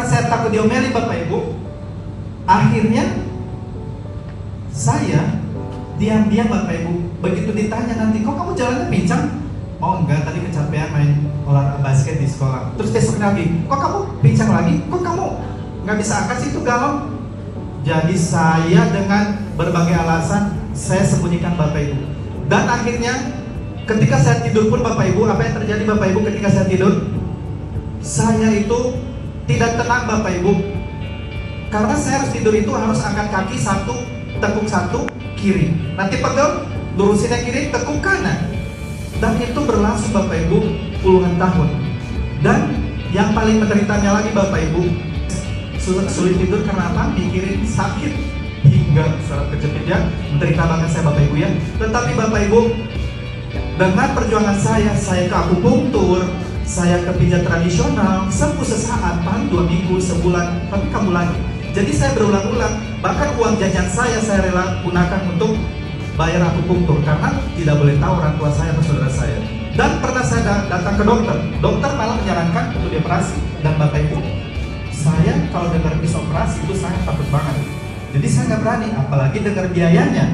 saya takut diomelin Bapak Ibu, akhirnya saya diam-diam Bapak Ibu. Begitu ditanya nanti, kok kamu jalannya pincang? Oh enggak, tadi kecapean main olahraga basket di sekolah. Terus besok lagi, kok kamu pincang lagi? Kok kamu nggak bisa angkat sih itu galon? Jadi saya dengan berbagai alasan saya sembunyikan Bapak Ibu. Dan akhirnya ketika saya tidur pun Bapak Ibu, apa yang terjadi Bapak Ibu ketika saya tidur? Saya itu tidak tenang Bapak Ibu. Karena saya harus tidur itu harus angkat kaki satu, tekuk satu, kiri. Nanti pegel, lurusin yang kiri, tekuk kanan. Dan itu berlangsung Bapak Ibu puluhan tahun. Dan yang paling menderitanya lagi Bapak Ibu, sulit tidur karena apa? Mikirin sakit hingga saraf kejepit ya. Menderita banget saya Bapak Ibu ya. Tetapi Bapak Ibu, dengan perjuangan saya ke akupunktur, saya ke pijat tradisional, sembuh sesaat, paling 2 minggu, sebulan, tapi kamu lagi. Jadi saya berulang-ulang, bahkan uang jajan saya rela gunakan untuk bayar akupunktur karena tidak boleh tahu orang tua saya atau saudara saya. Dan pernah saya datang ke dokter malah menyarankan untuk dioperasi. Dan Bapak Ibu, saya kalau dengar bisa operasi itu saya takut banget. Jadi saya nggak berani, apalagi dengar biayanya.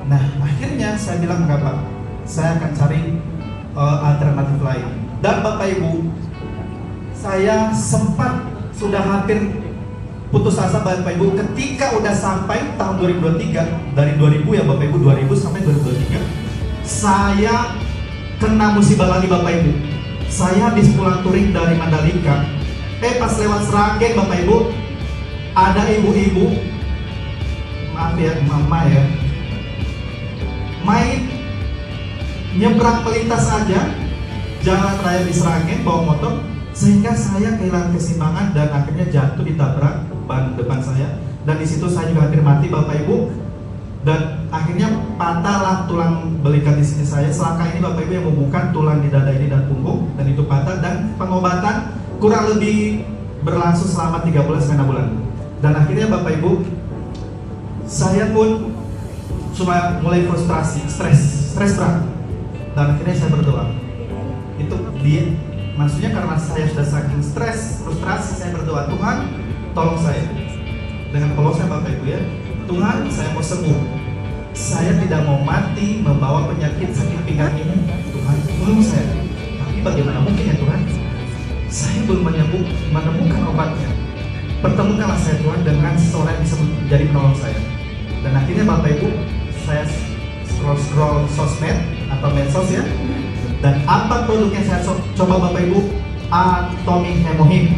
Nah akhirnya saya bilang enggak Pak, saya akan cari alternatif lain. Dan Bapak Ibu, saya sempat sudah hampir putus asa Bapak Ibu ketika udah sampai tahun 2023, dari 2000 ya Bapak Ibu, 2000 sampai 2023 saya kena musibah lagi Bapak Ibu. Saya habis pulang touring dari Mandalika, pas lewat Sragen Bapak Ibu, ada ibu-ibu, maaf ya, mama ya, main nyebrang melintas aja jalan raya di Sragen bawa motor, sehingga saya kehilangan keseimbangan dan akhirnya jatuh ditabrak ban depan saya. Dan di situ saya juga hampir mati Bapak Ibu. Dan akhirnya patahlah tulang belikat di sini saya. Selangkah ini Bapak Ibu yang membuka tulang di dada ini dan punggung, dan itu patah. Dan pengobatan kurang lebih berlangsung selama 3 bulan sampai 6 bulan. Dan akhirnya Bapak Ibu, saya pun cuma mulai frustrasi, stres berat. Dan akhirnya saya berdoa. Itu dia, maksudnya karena saya sudah saking stres, frustrasi, saya berdoa, Tuhan tolong saya. Dengan tolong saya Bapak Ibu ya, Tuhan saya mau sembuh, saya tidak mau mati membawa penyakit sakit pinggang ini. Tuhan tolong saya. Tapi bagaimana mungkin ya Tuhan, saya belum menemukan obatnya. Pertemukanlah saya Tuhan dengan seseorang yang bisa menjadi penolong saya. Dan akhirnya Bapak Ibu, saya scroll sosmed atau medsos ya. Dan apa produk yang saya coba Bapak Ibu? Atomic Hemohim.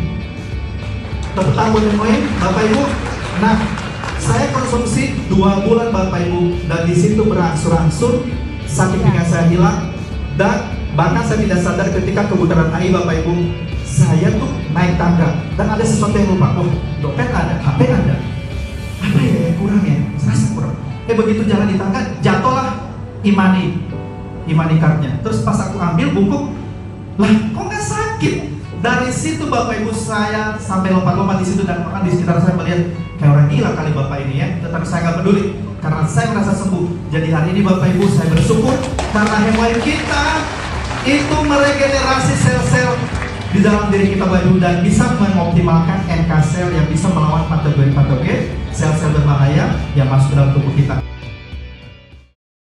Tepuk tangan buat Hemohim Bapak Ibu. Nah, saya konsumsi 2 bulan Bapak Ibu, dan di situ berangsur-angsur sakit pinggang saya hilang. Dan bahkan saya tidak sadar ketika kebutaran AI Bapak Ibu, saya tuh naik tangga dan ada sesuatu yang lupa. Oh, dompet ada, HP ada. Apa ya yang kurang ya? Serasa kurang. Begitu jalan di tangga, jatuhlah Imani cardnya. Terus pas aku ambil bungkuk, lah kok nggak sakit? Dari situ Bapak Ibu saya sampai lompat-lompat di situ, dan bahkan di sekitar saya melihat kayak orang gila kali Bapak ini ya. Tetapi saya nggak peduli karena saya merasa sembuh. Jadi hari ini Bapak Ibu saya bersyukur karena Hemohim kita itu meregenerasi sel-sel di dalam diri kita Bapak Ibu, dan bisa mengoptimalkan NK sel yang bisa melawan patogen sel-sel berbahaya yang masuk ke dalam tubuh kita.